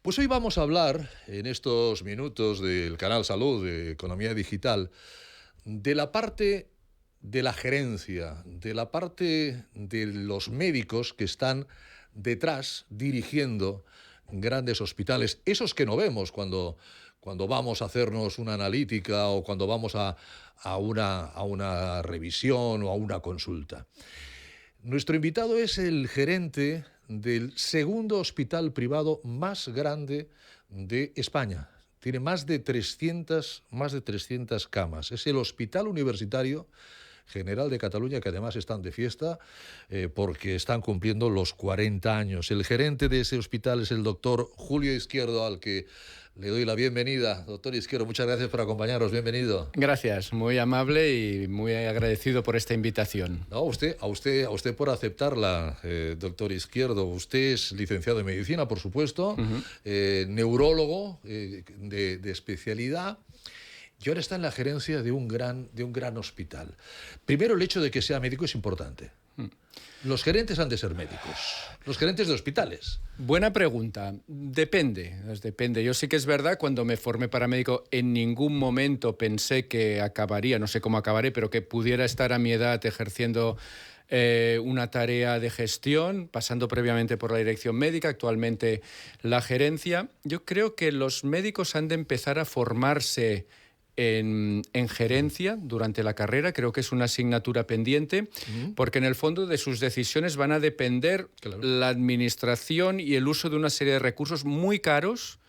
Pues hoy vamos a hablar en estos minutos del Canal Salud de Economía Digital de la parte de la gerencia, de la parte de los médicos que están detrás dirigiendo grandes hospitales, esos que no vemos cuando vamos a hacernos una analítica o cuando vamos a una revisión o a una consulta. Nuestro invitado es el gerente del segundo hospital privado más grande de España. Tiene más de 300 camas. Es el Hospital Universitario General de Cataluña, que además están de fiesta porque están cumpliendo los 40 años. El gerente de ese hospital es el doctor Julio Izquierdo, al que le doy la bienvenida. Doctor Izquierdo, muchas gracias por acompañarnos. Bienvenido. Gracias, muy amable y muy agradecido por esta invitación. No, a usted por aceptarla, doctor Izquierdo. Usted es licenciado en medicina, por supuesto, neurólogo de especialidad. Y ahora está en la gerencia de un gran hospital. Primero, el hecho de que sea médico es importante. Los gerentes han de ser médicos, los gerentes de hospitales. Buena pregunta. Depende. Yo sí que es verdad, cuando me formé para médico, en ningún momento pensé que acabaría, no sé cómo acabaré, pero que pudiera estar a mi edad ejerciendo una tarea de gestión, pasando previamente por la dirección médica, actualmente la gerencia. Yo creo que los médicos han de empezar a formarse en gerencia durante la carrera. Creo que es una asignatura pendiente, porque en el fondo de sus decisiones van a depender la administración y el uso de una serie de recursos muy caros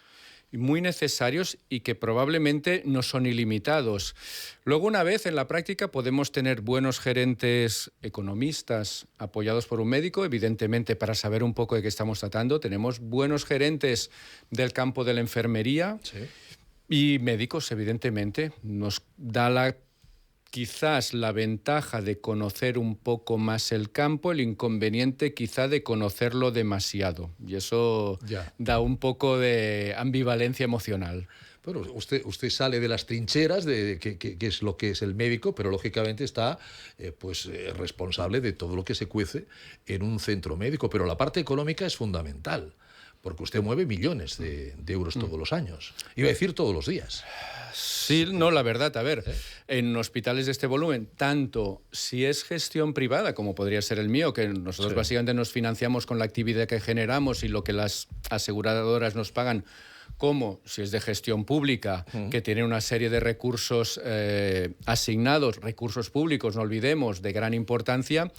y muy necesarios y que probablemente no son ilimitados. Luego, una vez en la práctica, podemos tener buenos gerentes economistas apoyados por un médico, evidentemente para saber un poco de qué estamos tratando. Tenemos buenos gerentes del campo de la enfermería. Sí. Y médicos, evidentemente. Nos da quizás la ventaja de conocer un poco más el campo, el inconveniente quizá de conocerlo demasiado. Y eso da un poco de ambivalencia emocional. Bueno, usted sale de las trincheras de que es lo que es el médico, pero lógicamente está responsable de todo lo que se cuece en un centro médico. Pero la parte económica es fundamental, porque usted mueve millones de euros todos los años. Iba a decir todos los días. Sí, no, la verdad, a ver, en hospitales de este volumen, tanto si es gestión privada, como podría ser el mío, que nosotros básicamente nos financiamos con la actividad que generamos y lo que las aseguradoras nos pagan, como si es de gestión pública, que tiene una serie de recursos asignados, recursos públicos, no olvidemos, de gran importancia.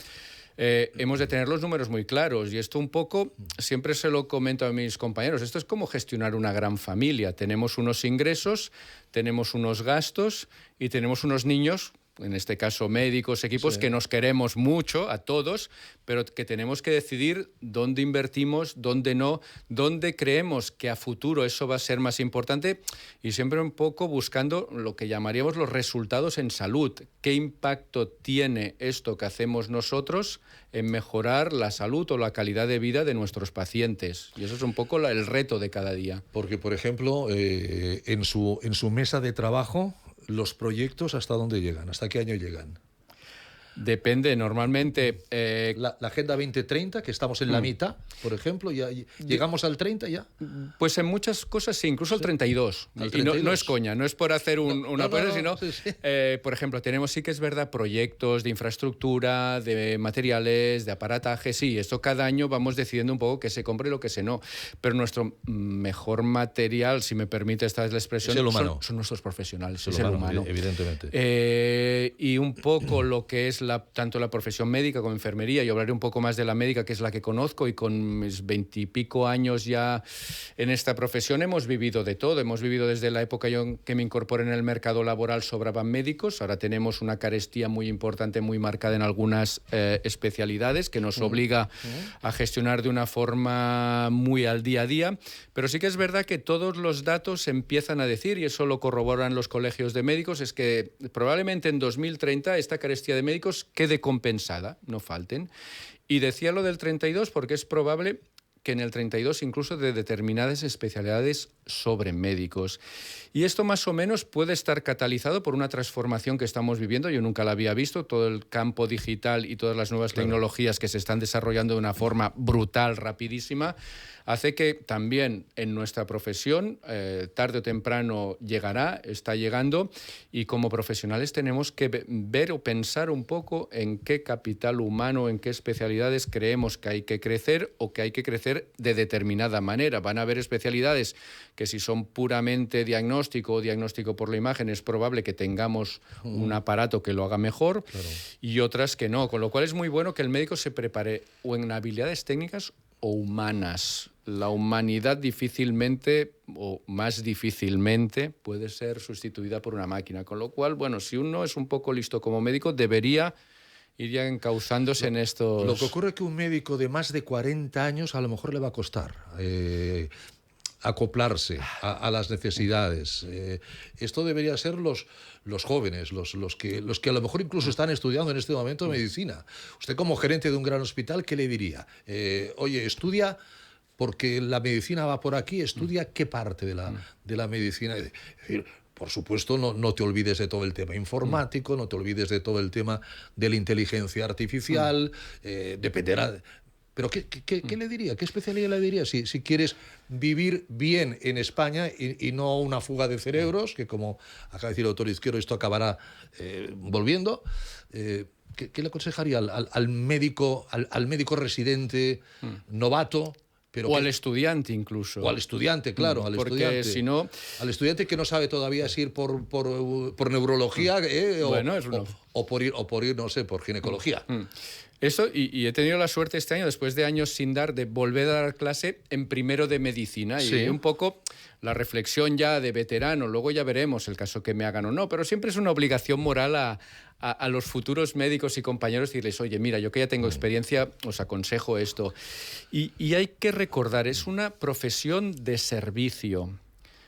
Hemos de tener los números muy claros, y esto un poco, siempre se lo comento a mis compañeros, esto es como gestionar una gran familia. Tenemos unos ingresos, tenemos unos gastos y tenemos unos niños, en este caso médicos, equipos, que nos queremos mucho a todos, pero que tenemos que decidir dónde invertimos, dónde no, dónde creemos que a futuro eso va a ser más importante, y siempre un poco buscando lo que llamaríamos los resultados en salud. ¿Qué impacto tiene esto que hacemos nosotros en mejorar la salud o la calidad de vida de nuestros pacientes? Y eso es un poco el reto de cada día. Porque, por ejemplo, en su mesa de trabajo, ¿los proyectos hasta dónde llegan? ¿Hasta qué año llegan? Depende, normalmente... La Agenda 2030, que estamos en la mitad, por ejemplo, ya ¿llegamos al 30 ya? Pues en muchas cosas sí, incluso al 32. Al 32. Y no es coña, no es por hacer una cosa, sino... Sí. Por ejemplo, tenemos, sí que es verdad, proyectos de infraestructura, de materiales, de aparataje. Sí, esto cada año vamos decidiendo un poco qué se compra y lo que se no. Pero nuestro mejor material, si me permite esta es la expresión, es el humano. Son nuestros profesionales, es el humano. Evidentemente. Y un poco lo que es tanto la profesión médica como enfermería. Yo hablaré un poco más de la médica, que es la que conozco, y con mis 20 y pico años ya en esta profesión hemos vivido de todo. Hemos vivido desde la época que me incorporé en el mercado laboral, sobraban médicos. Ahora tenemos una carestía muy importante, muy marcada en algunas especialidades, que nos obliga a gestionar de una forma muy al día a día. Pero sí que es verdad que todos los datos empiezan a decir, y eso lo corroboran los colegios de médicos, es que probablemente en 2030 esta carestía de médicos quede compensada, no falten. Y decía lo del 32 porque es probable que en el 32 incluso de determinadas especialidades sobre médicos. Y esto más o menos puede estar catalizado por una transformación que estamos viviendo. Yo nunca la había visto, todo el campo digital y todas las nuevas tecnologías que se están desarrollando de una forma brutal, rapidísima, hace que también en nuestra profesión, tarde o temprano llegará, está llegando, y como profesionales tenemos que ver o pensar un poco en qué capital humano, en qué especialidades creemos que hay que crecer o que hay que crecer de determinada manera. Van a haber especialidades que si son puramente diagnóstico o diagnóstico por la imagen es probable que tengamos un aparato que lo haga mejor, y otras que no, con lo cual es muy bueno que el médico se prepare o en habilidades técnicas o humanas. La humanidad difícilmente o más difícilmente puede ser sustituida por una máquina, con lo cual, bueno, si uno es un poco listo como médico, debería ir ya encauzándose en estos... Lo que ocurre es que un médico de más de 40 años a lo mejor le va a costar acoplarse a las necesidades. Esto debería ser los jóvenes, los que a lo mejor incluso están estudiando en este momento medicina. Usted como gerente de un gran hospital, ¿qué le diría? Oye, estudia porque la medicina va por aquí, estudia qué parte de la medicina. Es decir, por supuesto, no te olvides de todo el tema informático, no te olvides de todo el tema de la inteligencia artificial, dependerá... Pero ¿qué le diría? ¿Qué especialidad le diría? Si quieres vivir bien en España y no una fuga de cerebros, que como acaba de decir el autor izquierdo, esto acabará volviendo, ¿qué le aconsejaría al médico residente, novato? Pero al estudiante incluso. O al estudiante, claro. Porque si no... Al estudiante que no sabe todavía si ir por neurología o por ir, no sé, por ginecología. Eso, y he tenido la suerte este año, después de años sin dar, de volver a dar clase en primero de medicina. Sí. Y un poco la reflexión ya de veterano, luego ya veremos el caso que me hagan o no, pero siempre es una obligación moral a los futuros médicos y compañeros decirles, oye, mira, yo que ya tengo experiencia, os aconsejo esto. Y hay que recordar, es una profesión de servicio.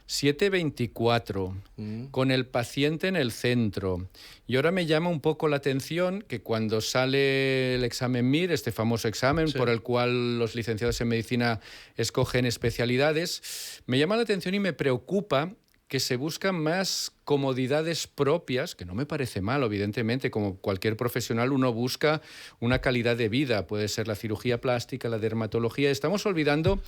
7/24, con el paciente en el centro. Y ahora me llama un poco la atención que cuando sale el examen MIR, este famoso examen por el cual los licenciados en medicina escogen especialidades, me llama la atención y me preocupa que se buscan más comodidades propias, que no me parece mal, evidentemente, como cualquier profesional uno busca una calidad de vida, puede ser la cirugía plástica, la dermatología. Estamos olvidando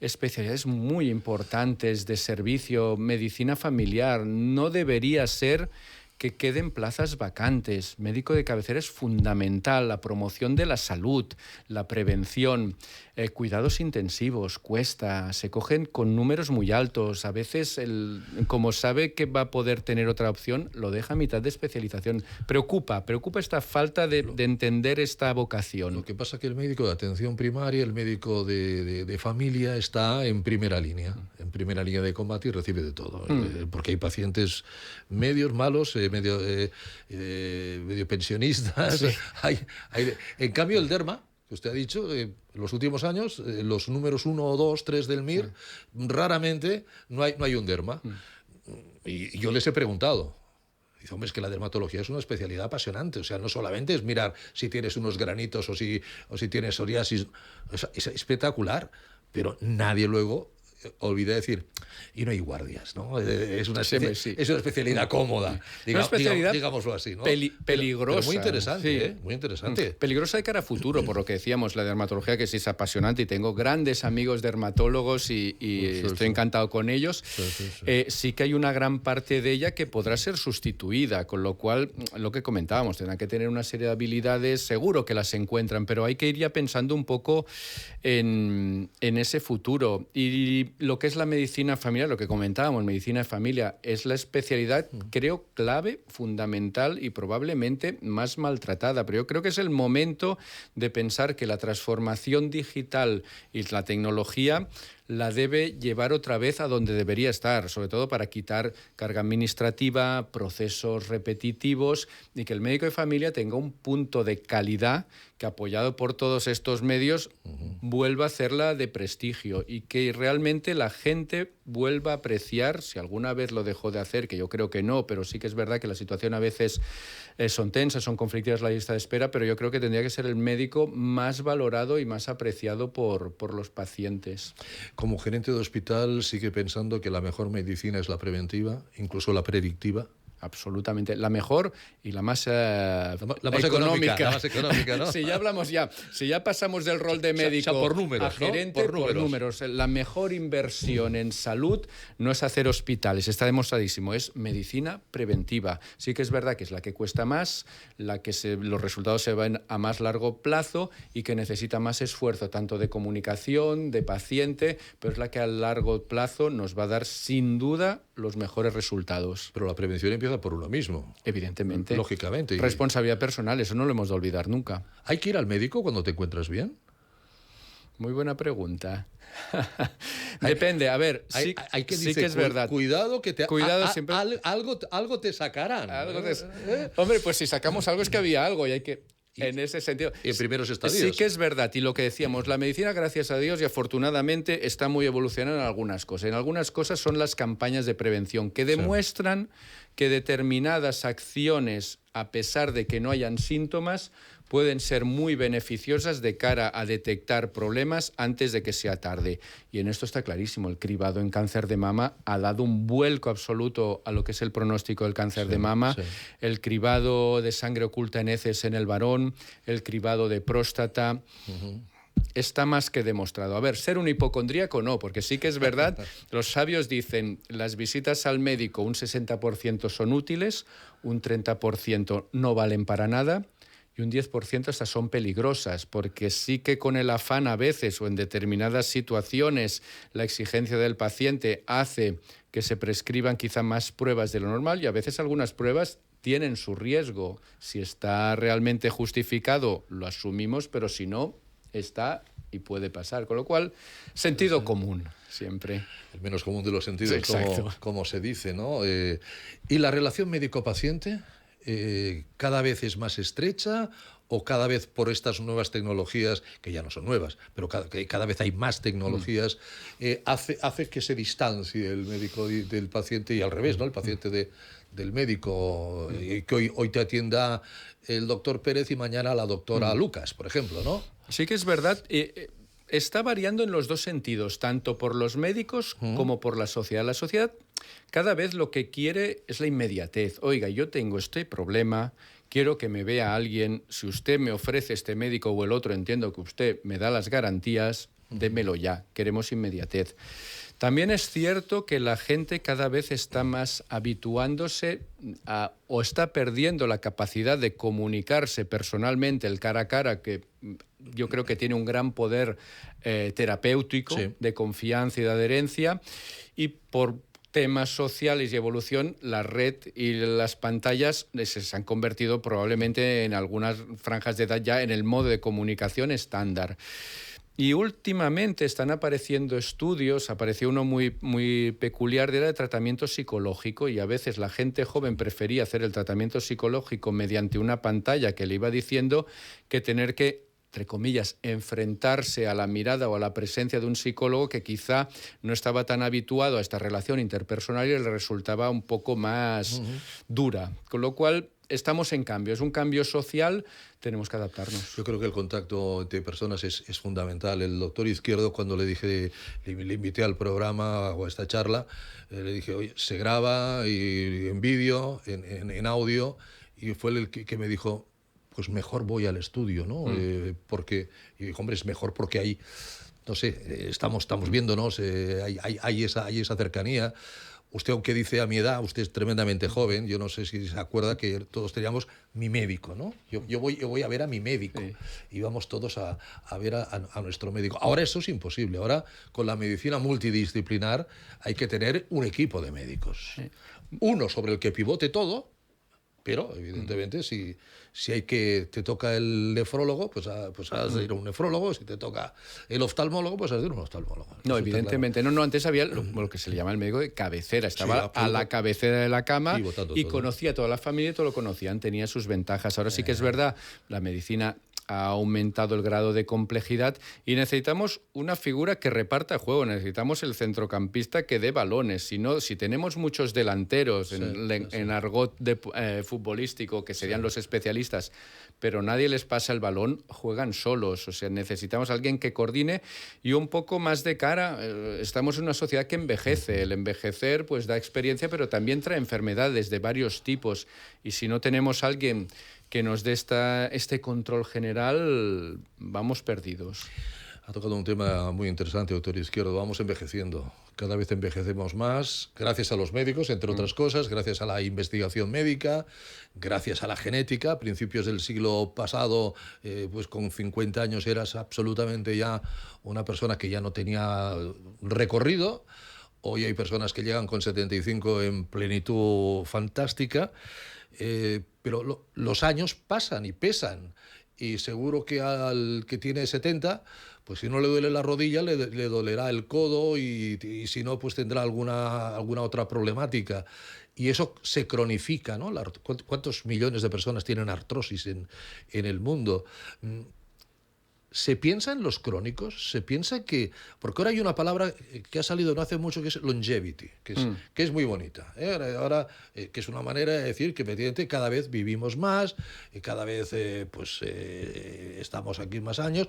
especialidades muy importantes de servicio, medicina familiar. No debería ser que queden plazas vacantes. Médico de cabecera es fundamental, la promoción de la salud, la prevención, cuidados intensivos, cuesta, se cogen con números muy altos. A veces, como sabe que va a poder tener otra opción, lo deja a mitad de especialización. Preocupa esta falta de entender esta vocación. Lo que pasa es que el médico de atención primaria, el médico de familia está en primera línea de combate y recibe de todo. Porque hay pacientes medios, malos, medio pensionistas. Sí. En cambio, el derma, que usted ha dicho, en los últimos años, los números 1, 2, 3 del MIR, raramente no hay un derma. Y yo les he preguntado. Dice, hombre, es que la dermatología es una especialidad apasionante. O sea, no solamente es mirar si tienes unos granitos o si tienes psoriasis. Es espectacular. Pero nadie luego olvida decir, y no hay guardias, ¿no? Es una especialidad cómoda, digámoslo así, ¿no? Peligrosa. Pero muy interesante, sí. Muy interesante. Peligrosa de cara a futuro, por lo que decíamos, la dermatología, que sí es apasionante, y tengo grandes amigos dermatólogos y estoy encantado con ellos. Sí que hay una gran parte de ella que podrá ser sustituida, con lo cual, lo que comentábamos, tendrán que tener una serie de habilidades, seguro que las encuentran, pero hay que ir ya pensando un poco en ese futuro. Y lo que es la medicina familiar, lo que comentábamos, medicina de familia, es la especialidad, creo, clave, fundamental y probablemente más maltratada. Pero yo creo que es el momento de pensar que la transformación digital y la tecnología la debe llevar otra vez a donde debería estar, sobre todo para quitar carga administrativa, procesos repetitivos y que el médico de familia tenga un punto de calidad que, apoyado por todos estos medios, vuelva a hacerla de prestigio y que realmente la gente vuelva a apreciar, si alguna vez lo dejó de hacer, que yo creo que no, pero sí que es verdad que la situación a veces son tensas, son conflictivas la lista de espera, pero yo creo que tendría que ser el médico más valorado y más apreciado por los pacientes. Como gerente de hospital, ¿sigue pensando que la mejor medicina es la preventiva, incluso la predictiva? Absolutamente. La mejor y la más económica. La más económica, ¿no? Si ya pasamos del rol de médico por números, a gerente, ¿no? Por números. La mejor inversión en salud no es hacer hospitales, está demostradísimo, es medicina preventiva. Sí que es verdad que es la que cuesta más, la que los resultados se ven a más largo plazo y que necesita más esfuerzo, tanto de comunicación, de paciente, pero es la que a largo plazo nos va a dar sin duda los mejores resultados. Pero la prevención empieza por uno mismo. Evidentemente. Lógicamente. Responsabilidad personal, eso no lo hemos de olvidar nunca. ¿Hay que ir al médico cuando te encuentras bien? Muy buena pregunta. Depende, a ver, sí que es verdad. Cuidado que siempre. Algo te sacarán. Hombre, pues si sacamos algo es que había algo y hay que... En ese sentido. En primeros estadios. Sí que es verdad. Y lo que decíamos, la medicina, gracias a Dios y afortunadamente, está muy evolucionada en algunas cosas. En algunas cosas son las campañas de prevención que demuestran que determinadas acciones, a pesar de que no hayan síntomas, pueden ser muy beneficiosas de cara a detectar problemas antes de que sea tarde. Y en esto está clarísimo. El cribado en cáncer de mama ha dado un vuelco absoluto a lo que es el pronóstico del cáncer de mama. El cribado de sangre oculta en heces en el varón, el cribado de próstata... Está más que demostrado. A ver, ser un hipocondríaco no, porque sí que es verdad, los sabios dicen, las visitas al médico un 60% son útiles, un 30% no valen para nada y un 10% hasta son peligrosas, porque sí que con el afán a veces o en determinadas situaciones la exigencia del paciente hace que se prescriban quizá más pruebas de lo normal y a veces algunas pruebas tienen su riesgo. Si está realmente justificado, lo asumimos, pero si no, está y puede pasar. Con lo cual, sentido común, siempre. El menos común de los sentidos, sí, como se dice, ¿no? ¿Y la relación médico-paciente cada vez es más estrecha o cada vez por estas nuevas tecnologías, que ya no son nuevas, pero cada vez hay más tecnologías, hace que se distancie el médico del paciente y al revés, ¿no? El paciente del médico, que hoy te atienda el doctor Pérez y mañana la doctora Lucas, por ejemplo, ¿no? Sí que es verdad. Está variando en los dos sentidos, tanto por los médicos como por la sociedad. La sociedad cada vez lo que quiere es la inmediatez. Oiga, yo tengo este problema, quiero que me vea alguien. Si usted me ofrece este médico o el otro, entiendo que usted me da las garantías, démelo ya. Queremos inmediatez. También es cierto que la gente cada vez está más habituándose o está perdiendo la capacidad de comunicarse personalmente, el cara a cara, que yo creo que tiene un gran poder terapéutico, de confianza y de adherencia, y por temas sociales y evolución, la red y las pantallas se han convertido probablemente en algunas franjas de edad ya en el modo de comunicación estándar. Y últimamente están apareciendo estudios, apareció uno muy peculiar, era de tratamiento psicológico, y a veces la gente joven prefería hacer el tratamiento psicológico mediante una pantalla que le iba diciendo que tener que, entre comillas, enfrentarse a la mirada o a la presencia de un psicólogo que quizá no estaba tan habituado a esta relación interpersonal y le resultaba un poco más dura. Con lo cual, estamos en cambio, es un cambio social, tenemos que adaptarnos. Yo creo que el contacto entre personas es fundamental. El doctor Izquierdo, cuando le invité al programa o a esta charla, le dije, oye, se graba y en vídeo, en audio, y fue el que me dijo, pues mejor voy al estudio, ¿no? Porque, y dijo, hombre, es mejor porque hay, no sé, estamos viéndonos, hay esa cercanía. Usted, aunque dice a mi edad, usted es tremendamente joven, yo no sé si se acuerda que todos teníamos mi médico, ¿no? Yo voy a ver a mi médico. Sí. Íbamos todos a ver a nuestro médico. Ahora eso es imposible. Ahora, con la medicina multidisciplinar, hay que tener un equipo de médicos. Sí. Uno sobre el que pivote todo, Pero, evidentemente, si te toca el nefrólogo, pues has de ir a un nefrólogo. Si te toca el oftalmólogo, pues has de ir a un oftalmólogo. No, Eso evidentemente. está claro. No, antes había lo que se le llama el médico de cabecera. Estaba a la cabecera de la cama y conocía a toda la familia y todo lo conocían. Tenía sus ventajas. Ahora sí que es verdad, la medicina ha aumentado el grado de complejidad y necesitamos una figura que reparta juego, necesitamos el centrocampista que dé balones. Si tenemos muchos delanteros en argot futbolístico, que serían los especialistas, pero nadie les pasa el balón, juegan solos. O sea, necesitamos a alguien que coordine y un poco más de cara. Estamos en una sociedad que envejece. El envejecer pues da experiencia, pero también trae enfermedades de varios tipos. Y si no tenemos a alguien que nos dé este control general, vamos perdidos. Ha tocado un tema muy interesante, doctor Izquierdo. Vamos envejeciendo. Cada vez envejecemos más, gracias a los médicos, entre otras cosas, gracias a la investigación médica, gracias a la genética. A principios del siglo pasado, pues con 50 años eras absolutamente ya una persona que ya no tenía recorrido. Hoy hay personas que llegan con 75 en plenitud fantástica. Pero los años pasan y pesan, y seguro que al que tiene 70, pues si no le duele la rodilla, le dolerá el codo, y si no, pues tendrá alguna otra problemática. Y eso se cronifica, ¿no? ¿Cuántos millones de personas tienen artrosis en el mundo? ¿Se piensa en los crónicos? ¿Se piensa que...? Porque ahora hay una palabra que ha salido no hace mucho, que es longevity, que es muy bonita. Ahora, que es una manera de decir que efectivamente cada vez vivimos más, y cada vez estamos aquí más años,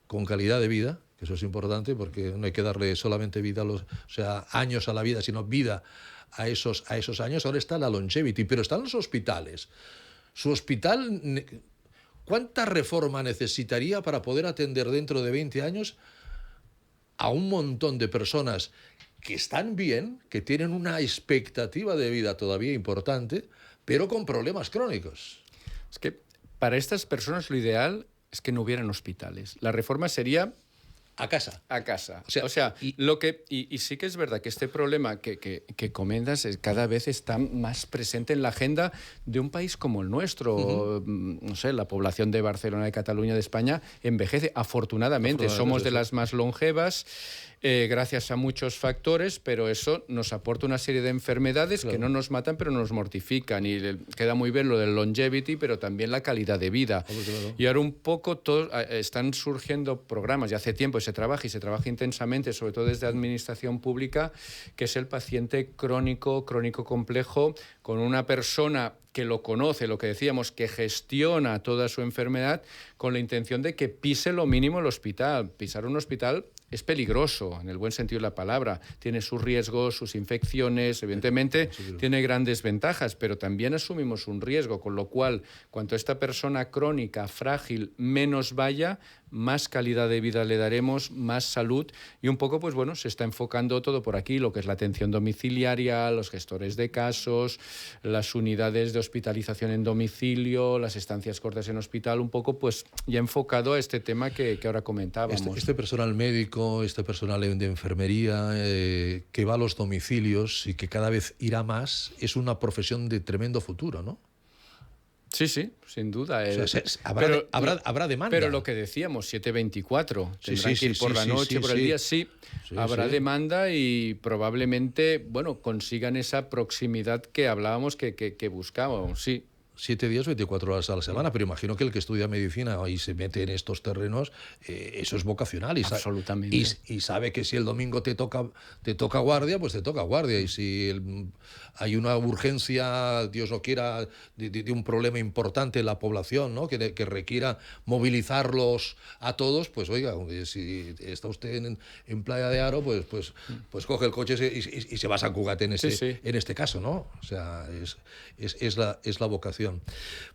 con calidad de vida, que eso es importante, porque no hay que darle solamente vida, años a la vida, sino vida a esos años. Ahora está la longevity, pero están los hospitales. Su hospital... ¿Cuánta reforma necesitaría para poder atender dentro de 20 años a un montón de personas que están bien, que tienen una expectativa de vida todavía importante, pero con problemas crónicos? Es que para estas personas lo ideal es que no hubieran hospitales. La reforma sería... A casa. A casa. O sea, y sí que es verdad que este problema que comentas cada vez está más presente en la agenda de un país como el nuestro. No sé, la población de Barcelona, de Cataluña, de España envejece. Afortunadamente somos de las más longevas, gracias a muchos factores, pero eso nos aporta una serie de enfermedades que no nos matan, pero nos mortifican. Y queda muy bien lo del longevity, pero también la calidad de vida. Y ahora un poco están surgiendo programas, ya hace tiempo se trabaja intensamente, sobre todo desde administración pública, que es el paciente crónico complejo, con una persona que lo conoce, lo que decíamos, que gestiona toda su enfermedad, con la intención de que pise lo mínimo el hospital. Pisar un hospital es peligroso, en el buen sentido de la palabra. Tiene sus riesgos, sus infecciones, evidentemente tiene grandes ventajas, pero también asumimos un riesgo, con lo cual, cuanto esta persona crónica, frágil, menos vaya, más calidad de vida le daremos, más salud, y un poco, pues bueno, se está enfocando todo por aquí, lo que es la atención domiciliaria, los gestores de casos, las unidades de hospitalización en domicilio, las estancias cortas en hospital, un poco, pues ya enfocado a este tema que ahora comentábamos. Este personal médico, este personal de enfermería que va a los domicilios y que cada vez irá más, es una profesión de tremendo futuro, ¿no? Sí, sin duda. Habrá demanda. Pero lo que decíamos, 7/24, tendrán que ir por la noche, por el día, habrá demanda y probablemente, bueno, consigan esa proximidad que hablábamos que buscábamos, sí. 7 días, 24 horas a la semana, pero imagino que el que estudia medicina y se mete en estos terrenos, eso es vocacional. Absolutamente. Y sabe que si el domingo te toca guardia, pues te toca guardia. Y si hay una urgencia, Dios no quiera, de un problema importante en la población, ¿no? que requiera movilizarlos a todos, pues oiga, si está usted en Playa de Aro, pues coge el coche y se va a San Cugat en este caso, ¿no? O sea, es la vocación.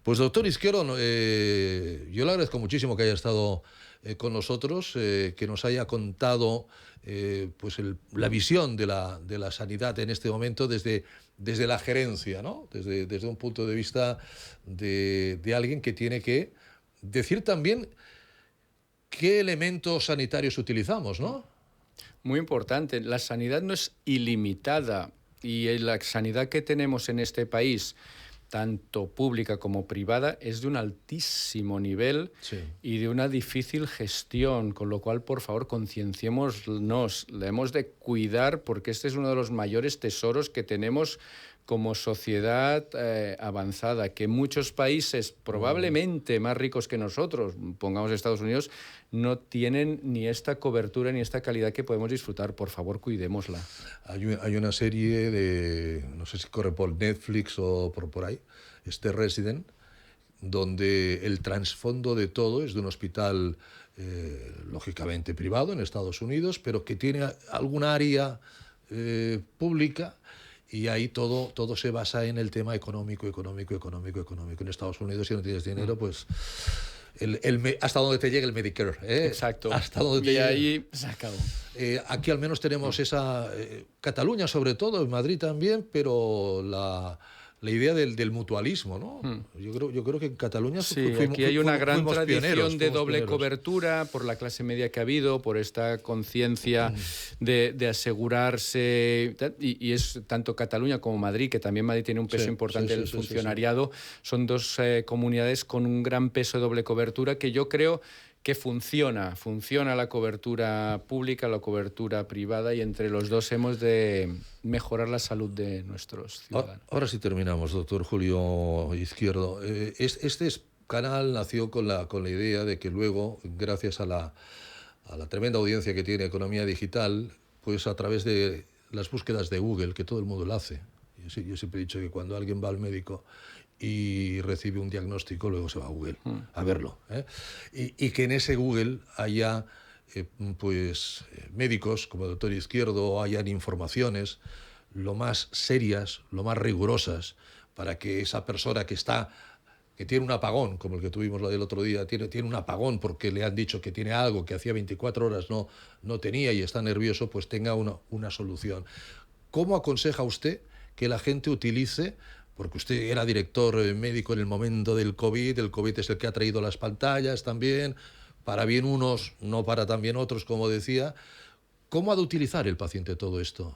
Pues doctor Izquierdo, yo le agradezco muchísimo que haya estado con nosotros, que nos haya contado pues la visión de la sanidad en este momento desde la gerencia, ¿no? Desde un punto de vista de alguien que tiene que decir también qué elementos sanitarios utilizamos, ¿no? Muy importante. La sanidad no es ilimitada, y la sanidad que tenemos en este país tanto pública como privada, es de un altísimo nivel y de una difícil gestión, con lo cual, por favor, concienciémonos, la hemos de cuidar porque este es uno de los mayores tesoros que tenemos como sociedad avanzada, que muchos países probablemente más ricos que nosotros, pongamos Estados Unidos, no tienen ni esta cobertura ni esta calidad que podemos disfrutar. Por favor, cuidémosla. Hay una serie de, no sé si corre por Netflix o por ahí, Resident, donde el trasfondo de todo es de un hospital lógicamente privado en Estados Unidos, pero que tiene algún área pública. Y ahí todo se basa en el tema económico. En Estados Unidos, si no tienes dinero, pues hasta donde te llegue el Medicare. Exacto. Hasta donde y ahí se acabó. Aquí al menos tenemos esa... Cataluña sobre todo, en Madrid también, pero la idea del mutualismo, ¿no? Yo creo que en Cataluña aquí hay una gran tradición de doble pioneros. Cobertura por la clase media que ha habido, por esta conciencia de asegurarse, y es tanto Cataluña como Madrid, que también Madrid tiene un peso importante en el funcionariado, son dos comunidades con un gran peso de doble cobertura que yo creo que funciona la cobertura pública, la cobertura privada, y entre los dos hemos de mejorar la salud de nuestros ciudadanos. Ahora sí terminamos, doctor Julio Izquierdo. Este canal nació con la idea de que luego, gracias a la tremenda audiencia que tiene Economía Digital, pues a través de las búsquedas de Google, que todo el mundo lo hace. Yo siempre he dicho que cuando alguien va al médico y recibe un diagnóstico, luego se va a Google a verlo. Y que en ese Google haya médicos como el doctor Izquierdo, hayan informaciones lo más serias, lo más rigurosas, para que esa persona que tiene un apagón, como el que tuvimos la del otro día, tiene un apagón porque le han dicho que tiene algo que hacía 24 horas no tenía y está nervioso, pues tenga una solución. ¿Cómo aconseja usted que la gente utilice? Porque usted era director médico en el momento del COVID, el COVID es el que ha traído las pantallas también, para bien unos, no para también otros, como decía. ¿Cómo ha de utilizar el paciente todo esto?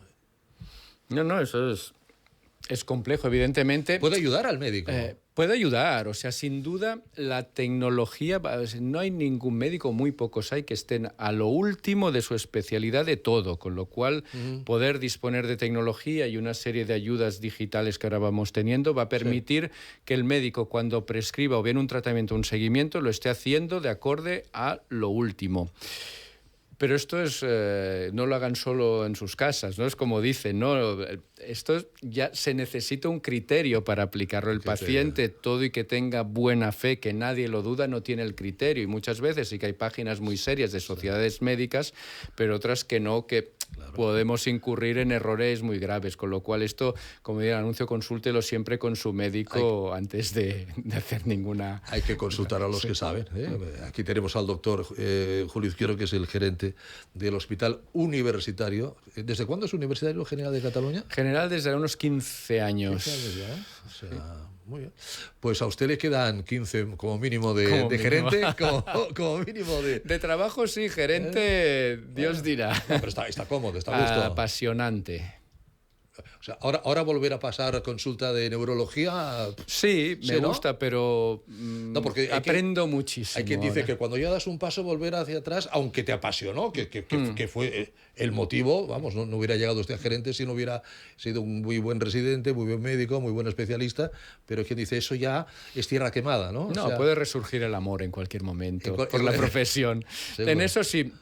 No, eso es complejo, evidentemente. ¿Puede ayudar al médico? Puede ayudar, o sea, sin duda la tecnología, no hay ningún médico, muy pocos hay, que estén a lo último de su especialidad de todo, con lo cual poder disponer de tecnología y una serie de ayudas digitales que ahora vamos teniendo va a permitir que el médico, cuando prescriba o bien un tratamiento o un seguimiento, lo esté haciendo de acorde a lo último. Pero esto no lo hagan solo en sus casas, ¿no? Es como dicen, ¿no? Esto ya se necesita un criterio para aplicarlo. El paciente, todo y que tenga buena fe, que nadie lo duda, no tiene el criterio. Y muchas veces sí que hay páginas muy serias de sociedades médicas, pero otras que no, que podemos incurrir en errores muy graves. Con lo cual esto, como diría el anuncio, consúltelo siempre con su médico antes de hacer ninguna... Hay que consultar a los que saben. Aquí tenemos al doctor Julio Izquierdo, que es el gerente del Hospital Universitario. ¿Desde cuándo es Universitario General de Cataluña? General desde unos 15 años. 15 años ya, o sea, muy bien. Pues a usted le quedan 15 como mínimo de gerente, como mínimo de... De trabajo sí, gerente, Dios dirá. No, pero está cómodo, está a gusto. Apasionante. O sea, ahora volver a pasar consulta de neurología... Sí, me gusta, pero porque aprendo muchísimo. Hay quien dice que cuando ya das un paso, volver hacia atrás, aunque te apasionó, que fue el motivo, vamos, no hubiera llegado usted a gerente si no hubiera sido un muy buen residente, muy buen médico, muy buen especialista, pero hay quien dice, eso ya es tierra quemada, ¿no? No, puede resurgir el amor en cualquier momento por la profesión. En eso sí,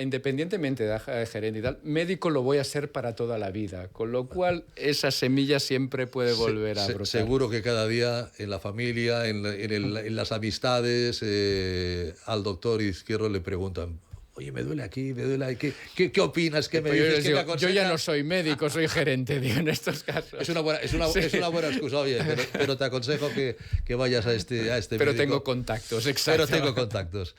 independientemente de gerente y tal, médico lo voy a ser para toda la vida, con lo cual esa semilla siempre puede volver a brotar. Seguro que cada día en la familia, en las amistades, al doctor Izquierdo le preguntan, oye, me duele aquí, me duele aquí, ¿qué opinas? ¿Qué me dices? ¿Qué me aconsejas? Yo ya no soy médico, soy gerente, digo, en estos casos. Es una buena excusa, oye, pero te aconsejo que vayas a este Pero médico. Tengo contactos, exacto. Pero tengo contactos.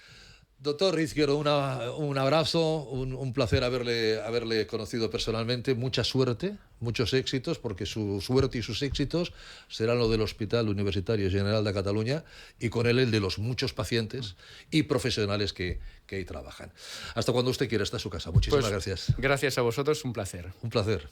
Doctor Izquierdo, un abrazo, un placer haberle conocido personalmente. Mucha suerte, muchos éxitos, porque su suerte y sus éxitos serán lo del Hospital Universitario General de Cataluña y con él el de los muchos pacientes y profesionales que ahí trabajan. Hasta cuando usted quiera, está en su casa. Muchísimas gracias. Gracias a vosotros, un placer. Un placer.